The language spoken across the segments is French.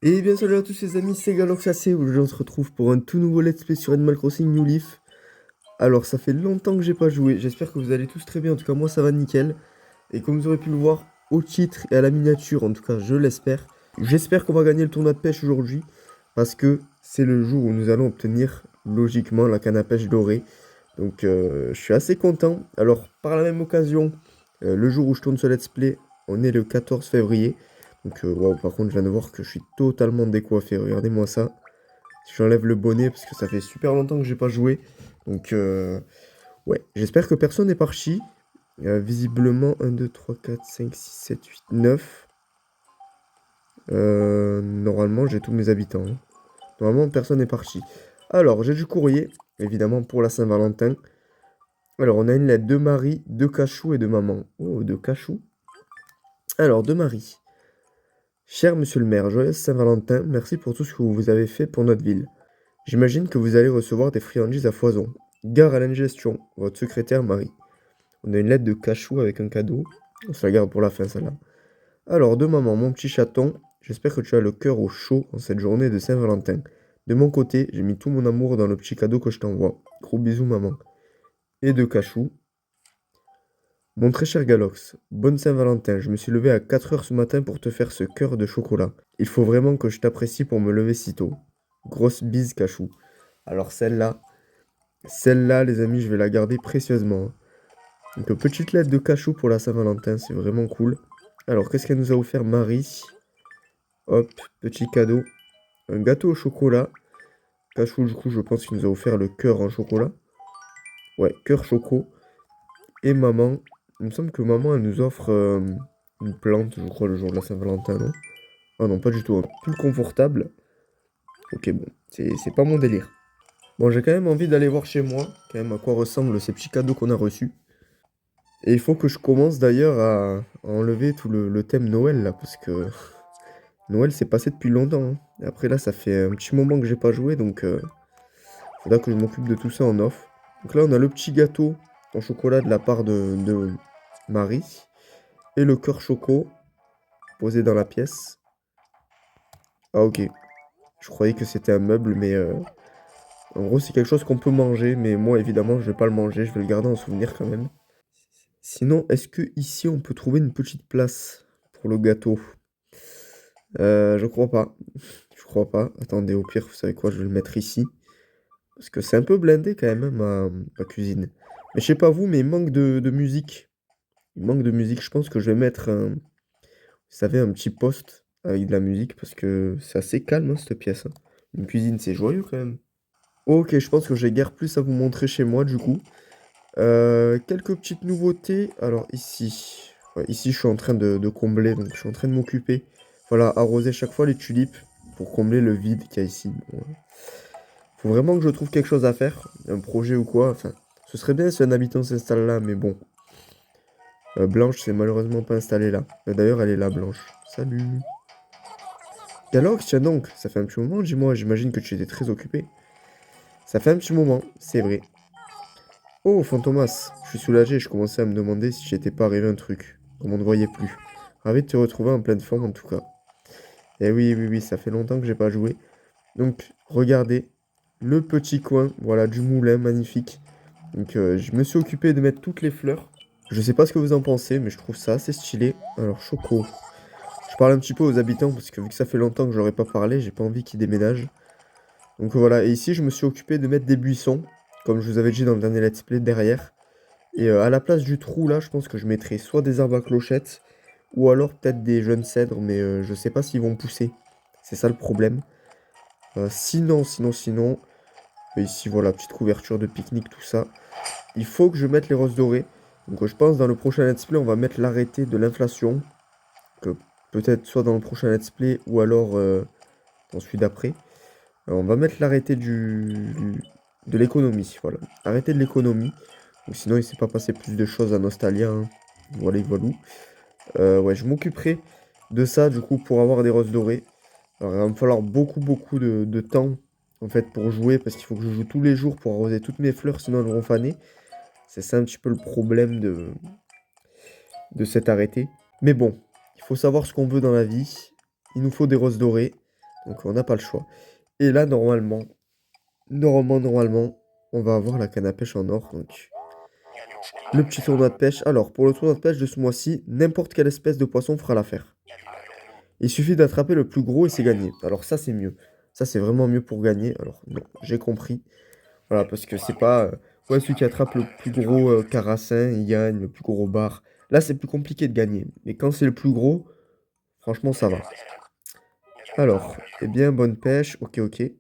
Et bien salut à tous les amis, c'est GaloxAC, aujourd'hui on se retrouve pour un tout nouveau let's play sur Animal Crossing New Leaf. Alors ça fait longtemps que j'ai pas joué, j'espère que vous allez tous très bien, en tout cas moi ça va nickel. Et comme vous aurez pu le voir au titre et à la miniature, en tout cas je l'espère. J'espère qu'on va gagner le tournoi de pêche aujourd'hui, parce que c'est le jour où nous allons obtenir logiquement la canne à pêche dorée. Donc je suis assez content. Alors par la même occasion, le jour où je tourne ce let's play, on est le 14 février. Donc waouh, par contre je viens de voir que je suis totalement décoiffé, regardez-moi ça. Si j'enlève le bonnet parce que ça fait super longtemps que j'ai pas joué. Donc ouais, j'espère que personne n'est parti. Visiblement 1, 2, 3, 4, 5, 6, 7, 8, 9. Normalement j'ai tous mes habitants, hein. Normalement personne n'est parti. Alors j'ai du courrier, évidemment pour la Saint-Valentin. Alors on a une lettre de Marie, de Cachou et de maman. Oh, de Cachou. Alors de Marie. Cher monsieur le maire, joyeuse Saint-Valentin, merci pour tout ce que vous avez fait pour notre ville. J'imagine que vous allez recevoir des friandises à foison. Gare à l'ingestion, votre secrétaire Marie. On a une lettre de Cachou avec un cadeau. On se la garde pour la fin, celle-là. Alors, de maman, mon petit chaton, j'espère que tu as le cœur au chaud en cette journée de Saint-Valentin. De mon côté, j'ai mis tout mon amour dans le petit cadeau que je t'envoie. Gros bisous, maman. Et de Cachou. Mon très cher Galox, bonne Saint-Valentin, je me suis levé à 4 heures ce matin pour te faire ce cœur de chocolat. Il faut vraiment que je t'apprécie pour me lever si tôt. Grosse bise, Cachou. Alors celle-là, les amis, je vais la garder précieusement. Donc, petite lettre de Cachou pour la Saint-Valentin, c'est vraiment cool. Alors, qu'est-ce qu'elle nous a offert, Marie? Hop, petit cadeau. Un gâteau au chocolat. Cachou, du coup, je pense qu'il nous a offert le cœur en chocolat. Ouais, cœur choco. Et maman, il me semble que maman, elle nous offre une plante, je crois, le jour de la Saint-Valentin, non? Ah non, pas du tout, un pull confortable. Ok, bon, c'est pas mon délire. Bon, j'ai quand même envie d'aller voir chez moi, quand même, à quoi ressemblent ces petits cadeaux qu'on a reçus. Et il faut que je commence d'ailleurs à enlever tout le thème Noël, là, parce que Noël, c'est passé depuis longtemps, hein. Et après, là, ça fait un petit moment que j'ai pas joué, donc faudra que je m'occupe de tout ça en off. Donc là, on a le petit gâteau en chocolat de la part de Marie. Et le cœur choco posé dans la pièce. Ah ok, je croyais que c'était un meuble, mais en gros c'est quelque chose qu'on peut manger, mais moi évidemment je vais pas le manger, je vais le garder en souvenir quand même. Sinon, est-ce que ici on peut trouver une petite place pour le gâteau? Je crois pas. Je crois pas. Attendez, au pire, vous savez quoi, je vais le mettre ici. Parce que c'est un peu blindé quand même, hein, ma cuisine. Mais je sais pas vous, mais il manque de musique. Il manque de musique. Je pense que je vais mettre un, vous savez, un petit poste avec de la musique parce que c'est assez calme, hein, cette pièce, hein. Une cuisine, c'est joyeux quand même. Ok, je pense que j'ai guère plus à vous montrer chez moi du coup. Quelques petites nouveautés. Alors ici, ouais, ici je suis en train de combler, donc je suis en train de m'occuper. Voilà, arroser chaque fois les tulipes pour combler le vide qu'il y a ici. Bon, faut vraiment que je trouve quelque chose à faire, un projet ou quoi. Enfin, ce serait bien si un habitant s'installe là, mais bon. Blanche, c'est malheureusement pas installée là. D'ailleurs, elle est là, Blanche. Salut. Galox, tiens donc, ça fait un petit moment, dis-moi, j'imagine que tu étais très occupé. Ça fait un petit moment, c'est vrai. Oh, Fantomas, je suis soulagé, je commençais à me demander si j'étais pas arrivé un truc, comme on ne voyait plus. Ravi de te retrouver en pleine forme en tout cas. Eh oui, oui, oui, ça fait longtemps que j'ai pas joué. Donc, regardez, le petit coin, voilà, du moulin, magnifique. Donc, je me suis occupé de mettre toutes les fleurs. Je sais pas ce que vous en pensez, mais je trouve ça assez stylé. Alors, Choco, je parle un petit peu aux habitants, parce que vu que ça fait longtemps que je leur ai pas parlé, j'ai pas envie qu'ils déménagent. Donc voilà, et ici, je me suis occupé de mettre des buissons, comme je vous avais dit dans le dernier let's play, derrière. Et à la place du trou là, je pense que je mettrai soit des arbres à clochettes, ou alors peut-être des jeunes cèdres, mais je sais pas s'ils vont pousser. C'est ça le problème. Sinon, ici voilà, petite couverture de pique-nique, tout ça. Il faut que je mette les roses dorées. Donc je pense dans le prochain let's play, on va mettre l'arrêté de l'inflation. Que peut-être soit dans le prochain let's play, ou alors dans celui d'après. On va mettre l'arrêté de l'économie, voilà. Arrêté de l'économie. Ou sinon, il s'est pas passé plus de choses à Nostalia, hein. Voilà, voilà. Ouais, je m'occuperai de ça, du coup, pour avoir des roses dorées. Alors, il va me falloir beaucoup de temps, en fait, pour jouer, parce qu'il faut que je joue tous les jours pour arroser toutes mes fleurs, sinon elles vont faner. C'est ça un petit peu le problème de cet arrêté. Mais bon, il faut savoir ce qu'on veut dans la vie. Il nous faut des roses dorées. Donc on n'a pas le choix. Et là, normalement, on va avoir la canne à pêche en or. Donc le petit tournoi de pêche. Alors, pour le tournoi de pêche de ce mois-ci, n'importe quelle espèce de poisson fera l'affaire. Il suffit d'attraper le plus gros et c'est gagné. Alors ça, c'est mieux. Ça, c'est vraiment mieux pour gagner. Alors, non, j'ai compris. Voilà, parce que c'est pas... ouais, celui qui attrape le plus gros carassin, il gagne, le plus gros bar. Là, c'est plus compliqué de gagner. Mais quand c'est le plus gros, franchement, ça va. Alors, eh bien, bonne pêche. Ok, ok. Et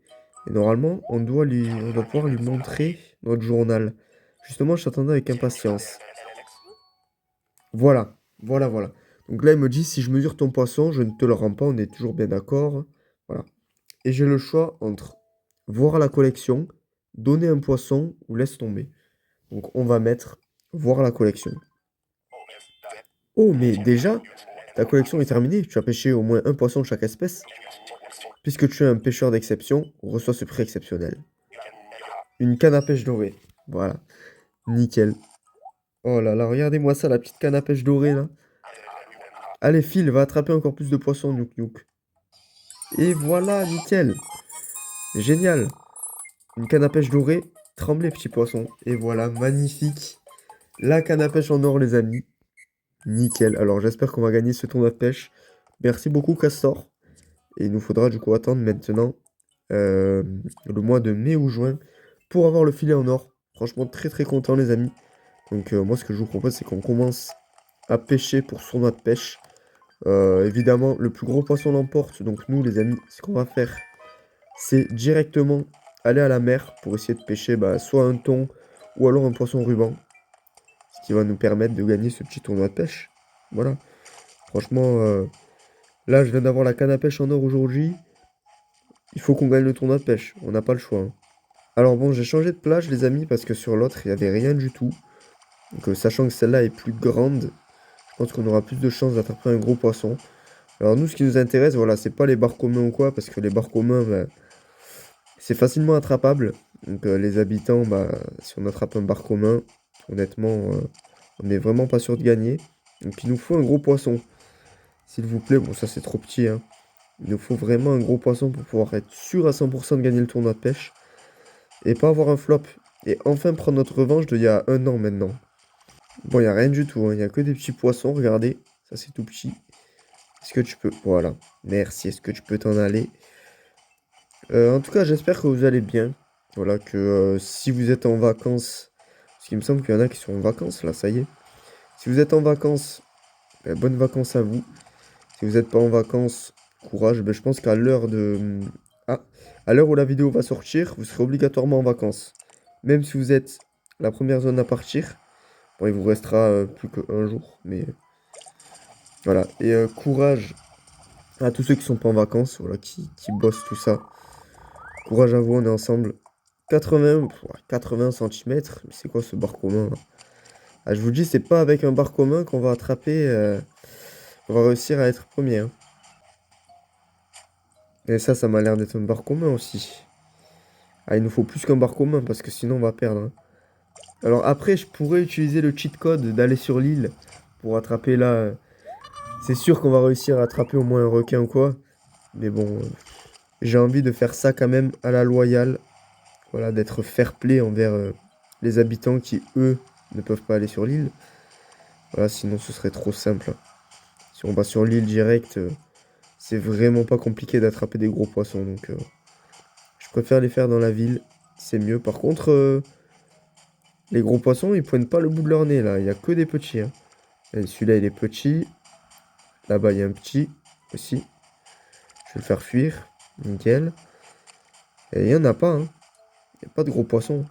normalement, on doit pouvoir lui montrer notre journal. Justement, je t'attendais avec impatience. Voilà, voilà. Donc là, il me dit, si je mesure ton poisson, je ne te le rends pas, on est toujours bien d'accord. Voilà. Et j'ai le choix entre voir la collection, donner un poisson ou laisse tomber. Donc on va mettre voir la collection. Oh, mais déjà, ta collection est terminée. Tu as pêché au moins un poisson de chaque espèce. Puisque tu es un pêcheur d'exception, reçois ce prix exceptionnel. Une canne à pêche dorée. Voilà, nickel. Oh là là, regardez-moi ça, la petite canne à pêche dorée là. Allez, Phil, va attraper encore plus de poissons, Nouk Nouk. Et voilà, nickel. Génial. Une canne à pêche dorée. Tremblez, petit poisson. Et voilà, magnifique. La canne à pêche en or, les amis. Nickel. Alors, j'espère qu'on va gagner ce tournoi de pêche. Merci beaucoup, Castor. Et il nous faudra du coup attendre maintenant le mois de mai ou juin pour avoir le filet en or. Franchement, très très content, les amis. Donc, moi, ce que je vous propose, c'est qu'on commence à pêcher pour ce tournoi de pêche. Évidemment, le plus gros poisson l'emporte. Donc, nous, les amis, ce qu'on va faire, c'est directement aller à la mer pour essayer de pêcher soit un thon ou alors un poisson ruban. Ce qui va nous permettre de gagner ce petit tournoi de pêche. Voilà. Franchement, là, je viens d'avoir la canne à pêche en or aujourd'hui. Il faut qu'on gagne le tournoi de pêche. On n'a pas le choix, hein. Alors bon, j'ai changé de plage, les amis, parce que sur l'autre, il n'y avait rien du tout. Donc, sachant que celle-là est plus grande, je pense qu'on aura plus de chances d'attraper un gros poisson. Alors nous, ce qui nous intéresse, voilà, c'est pas les bars communs ou quoi, parce que les bars communs, c'est facilement attrapable. Donc les habitants, si on attrape un bar commun, honnêtement, on n'est vraiment pas sûr de gagner. Donc il nous faut un gros poisson. S'il vous plaît, bon ça c'est trop petit, hein. Il nous faut vraiment un gros poisson pour pouvoir être sûr à 100% de gagner le tournoi de pêche. Et pas avoir un flop. Et enfin prendre notre revanche d'il y a un an maintenant. Bon, il n'y a rien du tout, hein. Il n'y a que des petits poissons, regardez. Ça c'est tout petit. Est-ce que tu peux... Voilà. Merci, est-ce que tu peux t'en aller? En tout cas, j'espère que vous allez bien. Voilà, que si vous êtes en vacances, parce qu'il me semble qu'il y en a qui sont en vacances, là, ça y est. Si vous êtes en vacances, bonnes vacances à vous. Si vous n'êtes pas en vacances, courage. Je pense qu'à l'heure de... Ah, à l'heure où la vidéo va sortir, vous serez obligatoirement en vacances. Même si vous êtes la première zone à partir. Bon, il vous restera plus qu'un jour, mais... Voilà, et courage à tous ceux qui sont pas en vacances, voilà, qui bossent tout ça. Courage à vous, on est ensemble. 80 centimètres. Mais c'est quoi ce bar commun là? Ah, je vous dis, c'est pas avec un bar commun qu'on va attraper. On va réussir à être premier, hein. Et ça m'a l'air d'être un bar commun aussi. Ah, il nous faut plus qu'un bar commun parce que sinon on va perdre, hein. Alors après, je pourrais utiliser le cheat code d'aller sur l'île pour attraper là. C'est sûr qu'on va réussir à attraper au moins un requin ou quoi. Mais bon, j'ai envie de faire ça quand même à la loyale. Voilà, d'être fair play envers les habitants qui, eux, ne peuvent pas aller sur l'île. Voilà, sinon ce serait trop simple, hein. Si on va sur l'île direct, c'est vraiment pas compliqué d'attraper des gros poissons. Donc je préfère les faire dans la ville, c'est mieux. Par contre, les gros poissons, ils pointent pas le bout de leur nez là. Il n'y a que des petits, hein. Celui-là, il est petit. Là-bas, il y a un petit aussi. Je vais le faire fuir. Nickel. Et il n'y en a pas, hein. Il n'y a pas de gros poissons.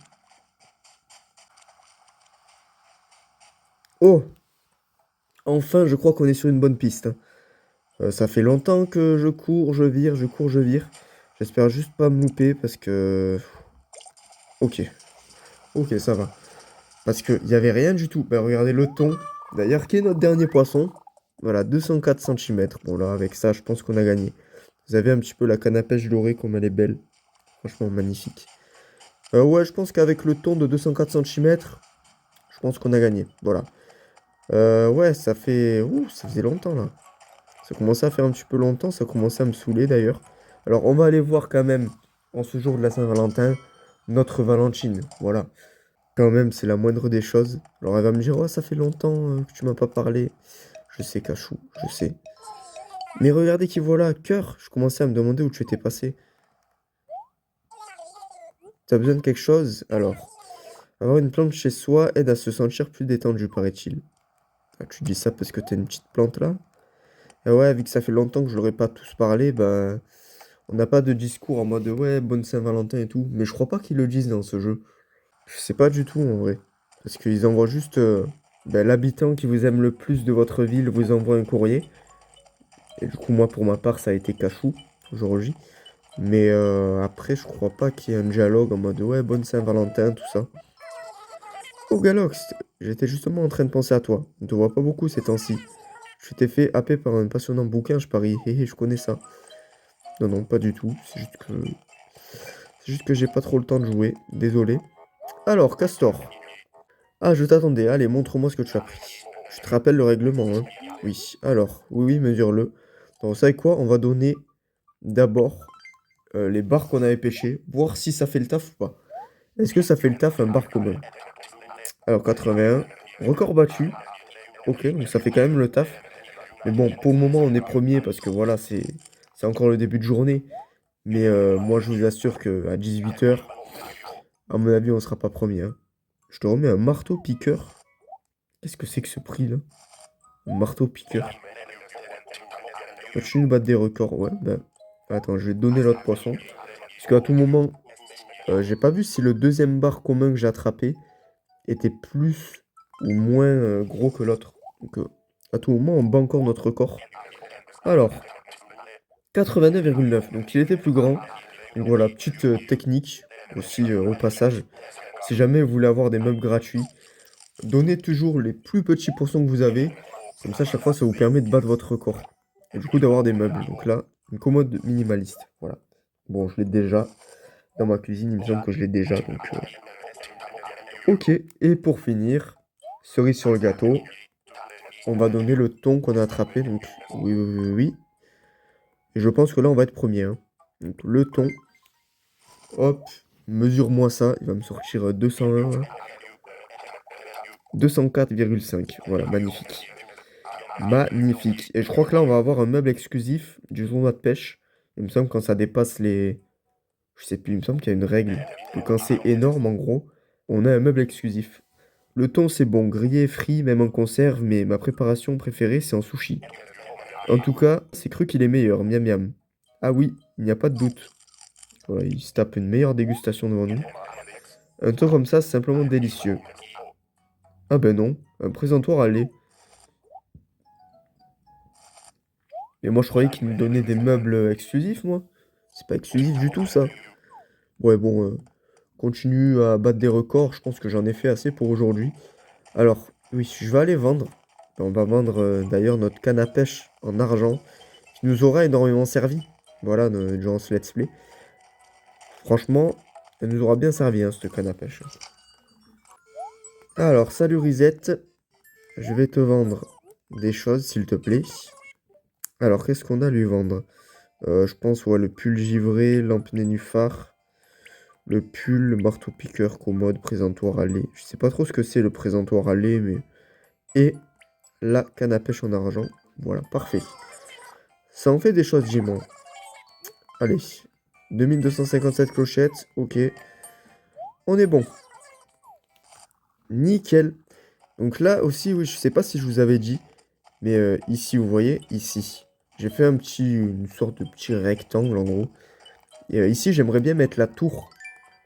Oh! Enfin, je crois qu'on est sur une bonne piste, hein. Ça fait longtemps que je cours, je vire, je cours, je vire. J'espère juste pas me louper parce que... Ok. Ok, ça va. Parce qu'il n'y avait rien du tout. Bah, regardez le thon. D'ailleurs, qui est notre dernier poisson? Voilà, 204 centimètres. Bon, là, avec ça, je pense qu'on a gagné. Vous avez un petit peu la canne à pêche dorée, comme elle est belle. Franchement, magnifique. Ouais, je pense qu'avec le thon de 204 centimètres, je pense qu'on a gagné. Voilà. Ouais, ça fait... Ouh, ça faisait longtemps, là. Ça commençait à faire un petit peu longtemps. Ça commençait à me saouler, d'ailleurs. Alors, on va aller voir quand même, en ce jour de la Saint-Valentin, notre Valentine. Voilà. Quand même, c'est la moindre des choses. Alors, elle va me dire, oh, ça fait longtemps que tu m'as pas parlé. Je sais, Cachou, je sais. Mais regardez qui voilà, cœur. Je commençais à me demander où tu étais passé. T'as besoin de quelque chose? Alors, avoir une plante chez soi aide à se sentir plus détendu, paraît-il. Ah, tu dis ça parce que t'as une petite plante là? Et ouais, vu que ça fait longtemps que je leur ai pas tous parlé, bah, on n'a pas de discours en mode ouais, bonne Saint-Valentin et tout. Mais je crois pas qu'ils le disent dans ce jeu. Je sais pas du tout en vrai. Parce qu'ils envoient juste bah, l'habitant qui vous aime le plus de votre ville vous envoie un courrier. Et du coup, moi pour ma part, ça a été Cachou, jour J. Mais après, je crois pas qu'il y ait un dialogue en mode ouais, bonne Saint-Valentin, tout ça. Oh Galox, j'étais justement en train de penser à toi. On te voit pas beaucoup ces temps-ci. Je t'ai fait happer par un passionnant bouquin, je parie. Hé hé, je connais ça. Non, non, pas du tout. C'est juste que j'ai pas trop le temps de jouer. Désolé. Alors, Castor. Ah, je t'attendais. Allez, montre-moi ce que tu as pris. Je te rappelle le règlement, hein. Oui. Alors, oui, oui, mesure-le. Donc, vous savez quoi? On va donner d'abord les barres qu'on avait pêchées. Voir si ça fait le taf ou pas. Est-ce que ça fait le taf un bar commun? Alors, 81. Record battu. Ok, donc ça fait quand même le taf. Mais bon, pour le moment, on est premier parce que voilà, c'est encore le début de journée. Mais moi, je vous assure qu'à 18 h, à mon avis, on sera pas premier, hein. Je te remets un marteau-piqueur. Qu'est-ce que c'est que ce prix là? Un marteau-piqueur. Continue de battre des records. Ouais, ben. Attends, je vais te donner l'autre poisson. Parce qu'à tout moment, j'ai pas vu si le deuxième bar commun que j'ai attrapé était plus ou moins gros que l'autre. Donc, à tout moment, on bat encore notre record. Alors, 89,9. Donc, il était plus grand. Donc, voilà, petite technique aussi au passage. Si jamais vous voulez avoir des meubles gratuits, donnez toujours les plus petits poissons que vous avez. Comme ça, chaque fois, ça vous permet de battre votre record. Et du coup, d'avoir des meubles. Donc là, une commode minimaliste. Voilà. Bon, je l'ai déjà. Dans ma cuisine, il me semble que je l'ai déjà. Donc, ok. Et pour finir, cerise sur le gâteau, on va donner le thon qu'on a attrapé. Donc, oui, oui, oui, oui. Et je pense que là, on va être premier, hein. Donc, le thon. Hop. Mesure-moi ça. Il va me sortir 201. Là. 204,5. Voilà, magnifique. Magnifique. Et je crois que là, on va avoir un meuble exclusif du tournoi de pêche. Il me semble quand ça dépasse les... Je sais plus, il me semble qu'il y a une règle. Que quand c'est énorme, en gros, on a un meuble exclusif. Le thon, c'est bon, grillé, frit, même en conserve, mais ma préparation préférée, c'est en sushi. En tout cas, c'est cru qu'il est meilleur, miam miam. Ah oui, il n'y a pas de doute. Voilà, il se tape une meilleure dégustation devant nous. Un thon comme ça, c'est simplement délicieux. Ah ben non, un présentoir à lait. Mais moi, je croyais qu'il me donnait des meubles exclusifs, moi. C'est pas exclusif du tout, ça. Ouais, bon, continue à battre des records. Je pense que j'en ai fait assez pour aujourd'hui. Alors, oui, je vais aller vendre. On va vendre d'ailleurs notre canne à pêche en argent, qui nous aura énormément servi. Voilà, durant ce let's play. Franchement, elle nous aura bien servi, hein, cette canne à pêche. Alors, salut Risette. Je vais te vendre des choses, s'il te plaît. Alors, qu'est-ce qu'on a à lui vendre? Je pense, ouais, le pull givré, lampe nénuphar, le pull, le marteau-piqueur, commode, présentoir à lait. Je sais pas trop ce que c'est le présentoir à lait, mais... Et la canne à pêche en argent. Voilà, parfait. Ça en fait des choses, Jimon. Allez, 2257 clochettes, ok. On est bon. Nickel. Donc là aussi, oui, je sais pas si je vous avais dit, mais ici, vous voyez, ici, j'ai fait une sorte de petit rectangle en gros. Et ici, j'aimerais bien mettre la tour.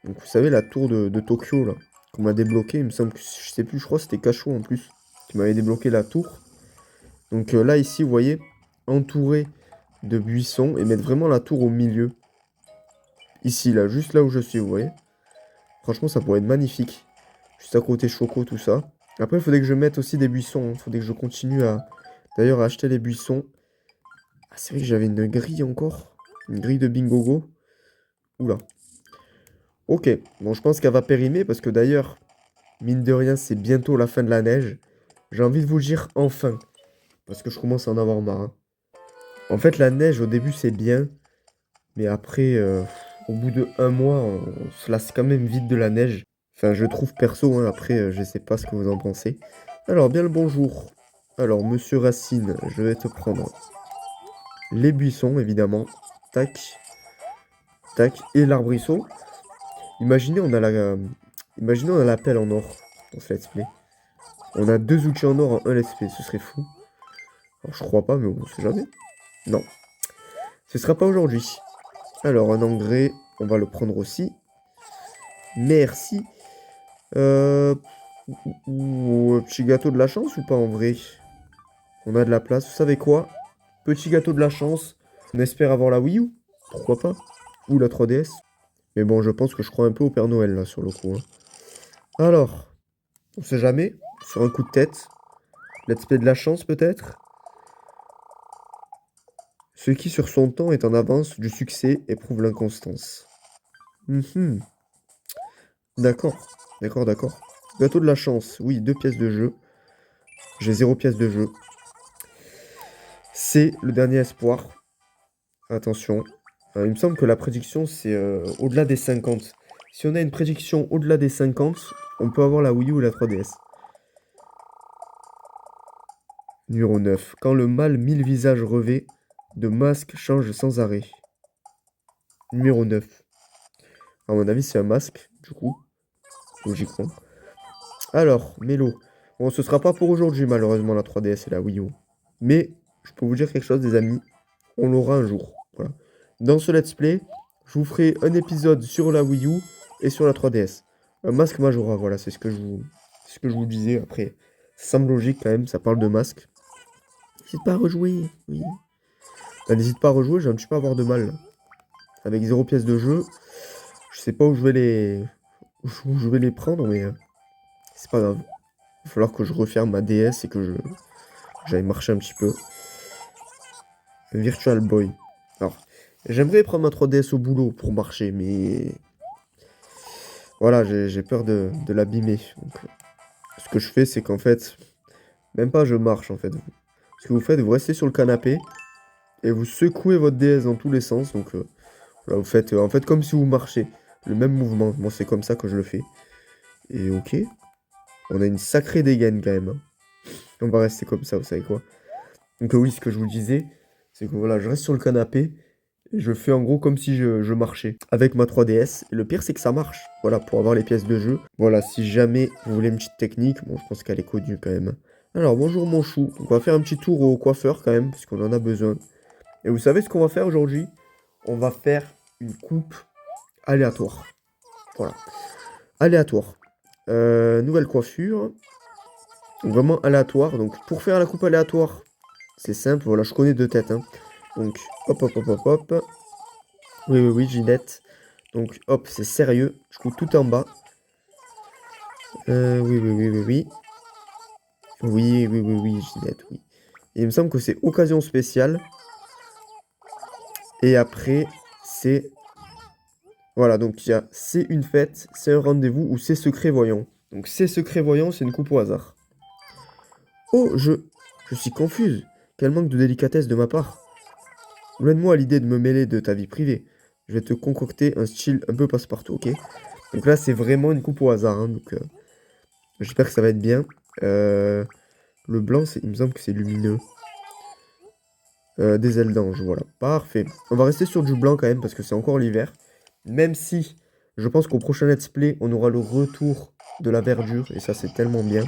Donc vous savez, la tour de Tokyo, là, qu'on m'a débloqué. Il me semble que, je sais plus, je crois que c'était Cachot en plus, qui m'avait débloqué la tour. Donc là, ici, vous voyez, entouré de buissons et mettre vraiment la tour au milieu. Ici, là, juste là où je suis, vous voyez. Franchement, ça pourrait être magnifique. Juste à côté Choco, tout ça. Après, il faudrait que je mette aussi des buissons. Il faudrait que je continue à, d'ailleurs, à acheter les buissons. Ah, c'est vrai que j'avais une grille encore. Une grille de Bingogo. Oula. Ok, bon, je pense qu'elle va périmer parce que d'ailleurs, mine de rien, c'est bientôt la fin de la neige. J'ai envie de vous le dire enfin. Parce que je commence à en avoir marre, hein. En fait, la neige, au début, c'est bien. Mais après, au bout de 1 mois, on se lasse quand même vite de la neige. Enfin, je trouve perso, hein, après, je sais pas ce que vous en pensez. Alors, bien le bonjour. Alors, monsieur Racine, je vais te prendre les buissons, évidemment. Tac, tac. Et l'arbrisseau. Imaginez, imaginez, on a la pelle en or dans ce let's play. On a 2 outils en or en un let's play, ce serait fou. Alors, je crois pas, mais on sait jamais. Non, ce sera pas aujourd'hui. Alors, un engrais, on va le prendre aussi. Merci. Euh... Petit gâteau de la chance ou pas en vrai? On a de la place. Vous savez quoi? Petit gâteau de la chance. On espère avoir la Wii U. Pourquoi pas? Ou la 3DS. Mais bon, je pense que je crois un peu au Père Noël là sur le coup, hein. Alors, on sait jamais. Sur un coup de tête. Let's play de la chance peut-être. Ce qui sur son temps est en avance du succès éprouve l'inconstance. Mhm. D'accord. D'accord, d'accord. Gâteau de la chance. Oui, 2 pièces de jeu. J'ai 0 pièce de jeu. C'est le dernier espoir. Attention. Il me semble que la prédiction, c'est au-delà des 50. Si on a une prédiction au-delà des 50, on peut avoir la Wii U ou la 3DS. Numéro 9. Quand le mal mille visages revêt, de masque change sans arrêt. Numéro 9. À mon avis, c'est un masque, du coup. Logiquement. Alors, Mélo. Bon, ce sera pas pour aujourd'hui, malheureusement, la 3DS et la Wii U. Mais, je peux vous dire quelque chose, des amis. On l'aura un jour. Voilà. Dans ce let's play, je vous ferai un épisode sur la Wii U et sur la 3DS. Un masque Majora, voilà, c'est ce que je vous disais. Après, ça semble logique quand même, ça parle de masque. N'hésite pas à rejouer, oui. Bah, n'hésite pas à rejouer, j'ai un petit peu à avoir de mal, là. Avec 0 pièce de jeu, je sais pas où je vais où je vais les prendre, mais c'est pas grave. Il va falloir que je referme ma DS et que j'aille marcher un petit peu. Virtual Boy. Alors, j'aimerais prendre ma 3DS au boulot pour marcher, mais voilà, j'ai peur de l'abîmer. Donc, ce que je fais, c'est qu'en fait, même pas je marche en fait. Ce que vous faites, vous restez sur le canapé et vous secouez votre DS dans tous les sens. Donc, voilà, vous faites en fait comme si vous marchiez. Le même mouvement. Moi, c'est comme ça que je le fais. Et ok, on a une sacrée dégaine quand même, hein. On va rester comme ça, vous savez quoi. Donc, oui, ce que je vous disais, c'est que voilà, je reste sur le canapé. Et je fais en gros comme si je marchais avec ma 3DS. Et le pire, c'est que ça marche. Voilà, pour avoir les pièces de jeu. Voilà, si jamais vous voulez une petite technique, bon, je pense qu'elle est connue quand même. Alors, bonjour mon chou. On va faire un petit tour au coiffeur quand même, parce qu'on en a besoin. Et vous savez ce qu'on va faire aujourd'hui? On va faire une coupe aléatoire. Voilà. Aléatoire. Nouvelle coiffure. Vraiment aléatoire. Donc, pour faire la coupe aléatoire, c'est simple. Voilà, je connais deux têtes, hein. Donc, hop, hop, hop, hop, hop. Oui, oui, oui, Ginette. Donc, hop, c'est sérieux. Je coupe tout en bas. Oui, oui, oui, oui, oui. Oui, oui, oui, oui, Ginette, oui. Et il me semble que c'est occasion spéciale. Et après, c'est... Voilà, donc il y a c'est une fête, c'est un rendez-vous ou c'est secret voyant. Donc c'est secret voyant, c'est une coupe au hasard. Oh, je suis confuse. Quel manque de délicatesse de ma part. Loin de moi l'idée de me mêler de ta vie privée. Je vais te concocter un style un peu passe-partout, ok? Donc là, c'est vraiment une coupe au hasard, hein, donc j'espère que ça va être bien. Le blanc, il me semble que c'est lumineux. Des ailes d'ange, voilà. Parfait. On va rester sur du blanc quand même parce que c'est encore l'hiver. Même si je pense qu'au prochain let's play, on aura le retour de la verdure. Et ça, c'est tellement bien.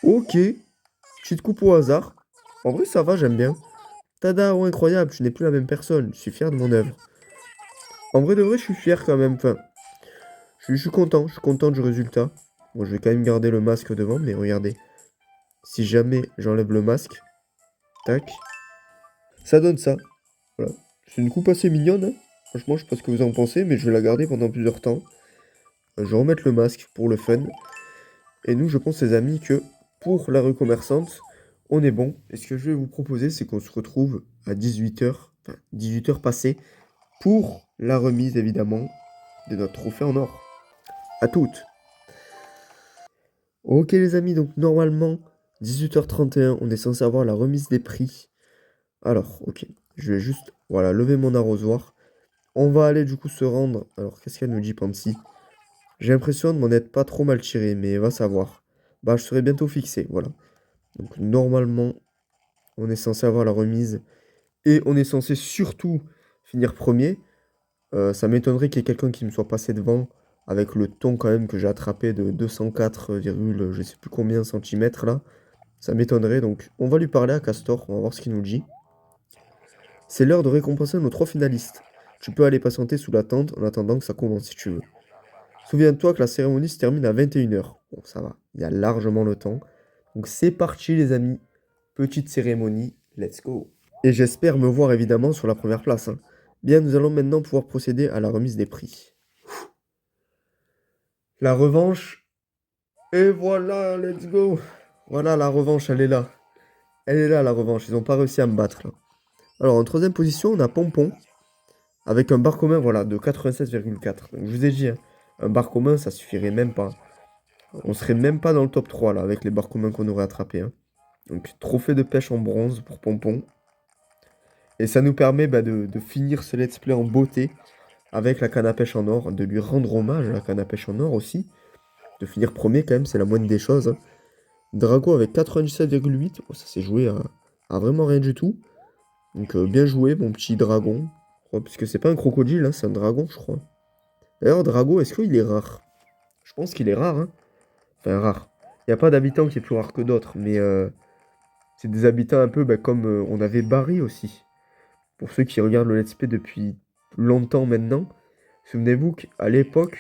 Ok. Petite coupe au hasard. En vrai, ça va, j'aime bien. Tada, oh incroyable, je n'ai plus la même personne. Je suis fier de mon œuvre. En vrai de vrai, je suis fier quand même. Enfin, je suis content. Je suis content du résultat. Bon, je vais quand même garder le masque devant, mais regardez. Si jamais j'enlève le masque, tac, ça donne ça. Voilà. C'est une coupe assez mignonne, hein. Franchement, je sais pas ce que vous en pensez, mais je vais la garder pendant plusieurs temps. Je vais remettre le masque pour le fun. Et nous, je pense, les amis, que pour la rue commerçante, on est bon. Et ce que je vais vous proposer, c'est qu'on se retrouve à 18 h, enfin 18 h passées, pour la remise, évidemment, de notre trophée en or. À toutes. Ok, les amis, donc normalement, 18 h 31, on est censé avoir la remise des prix. Alors, ok, je vais juste Voilà, lever mon arrosoir. On va aller du coup se rendre. Alors, qu'est-ce qu'elle nous dit, Pansy? J'ai l'impression de m'en être pas trop mal tiré, mais va savoir. Bah, je serai bientôt fixé, voilà. Donc, normalement, on est censé avoir la remise. Et on est censé surtout finir premier. Ça m'étonnerait qu'il y ait quelqu'un qui me soit passé devant avec le ton quand même que j'ai attrapé de 204, je sais plus combien centimètres là. Ça m'étonnerait, donc on va lui parler à Castor, on va voir ce qu'il nous dit. C'est l'heure de récompenser nos 3 finalistes. Tu peux aller patienter sous la tente en attendant que ça commence si tu veux. Souviens-toi que la cérémonie se termine à 21h. Bon, ça va, il y a largement le temps. Donc c'est parti les amis, petite cérémonie, let's go. Et j'espère me voir évidemment sur la première place, hein. Bien, nous allons maintenant pouvoir procéder à la remise des prix. La revanche, et voilà, let's go. Voilà, la revanche, elle est là. Elle est là, la revanche, ils n'ont pas réussi à me battre là. Alors en troisième position, on a Pompon, avec un bar commun voilà, de 96,4. Donc je vous ai dit, hein, un bar commun, ça suffirait même pas. On serait même pas dans le top 3 là, avec les bars communs qu'on aurait attrapés, hein. Donc trophée de pêche en bronze pour Pompon. Et ça nous permet de finir ce let's play en beauté avec la canne à pêche en or, de lui rendre hommage à la canne à pêche en or aussi. De finir premier quand même, c'est la moindre des choses, hein. Drago avec 97,8, oh, ça s'est joué à vraiment rien du tout. Donc bien joué mon petit dragon. Puisque c'est pas un crocodile, hein, c'est un dragon je crois. D'ailleurs Drago, est-ce qu'il est rare? Je pense qu'il est rare, hein. Enfin rare. Il n'y a pas d'habitant qui est plus rare que d'autres, mais c'est des habitants un peu comme on avait Barry aussi. Pour ceux qui regardent le Let's Play depuis longtemps maintenant, souvenez-vous qu'à l'époque,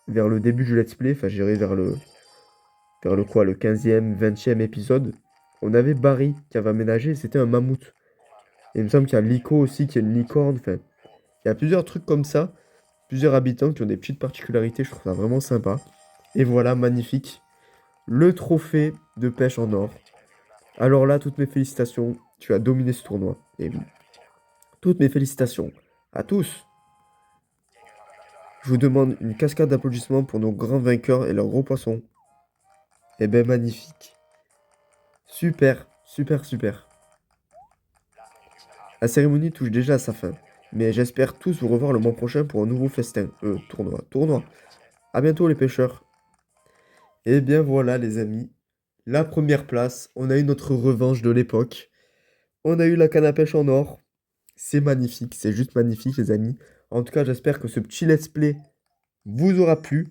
vers le début du Let's Play, enfin j'irai vers le quoi, le 15e, 20e épisode, on avait Barry qui avait aménagé, c'était un mammouth. Et il me semble qu'il y a Lico aussi qui est une licorne, enfin, il y a plusieurs trucs comme ça, plusieurs habitants qui ont des petites particularités, je trouve ça vraiment sympa. Et voilà, magnifique, le trophée de pêche en or. Alors là, toutes mes félicitations, tu as dominé ce tournoi. Et oui, toutes mes félicitations à tous. Je vous demande une cascade d'applaudissements pour nos grands vainqueurs et leurs gros poissons. Eh ben magnifique. Super, super, super. La cérémonie touche déjà à sa fin, mais j'espère tous vous revoir le mois prochain pour un nouveau festin. Tournoi. À bientôt les pêcheurs. Et bien voilà les amis, la première place, on a eu notre revanche de l'époque. On a eu la canne à pêche en or. C'est magnifique, c'est juste magnifique les amis. En tout cas, j'espère que ce petit let's play vous aura plu.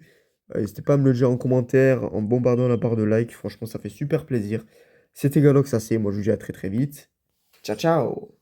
N'hésitez pas à me le dire en commentaire, en bombardant la barre de like. Franchement, ça fait super plaisir. C'était Galox AC, moi je vous dis à très très vite. Ciao ciao.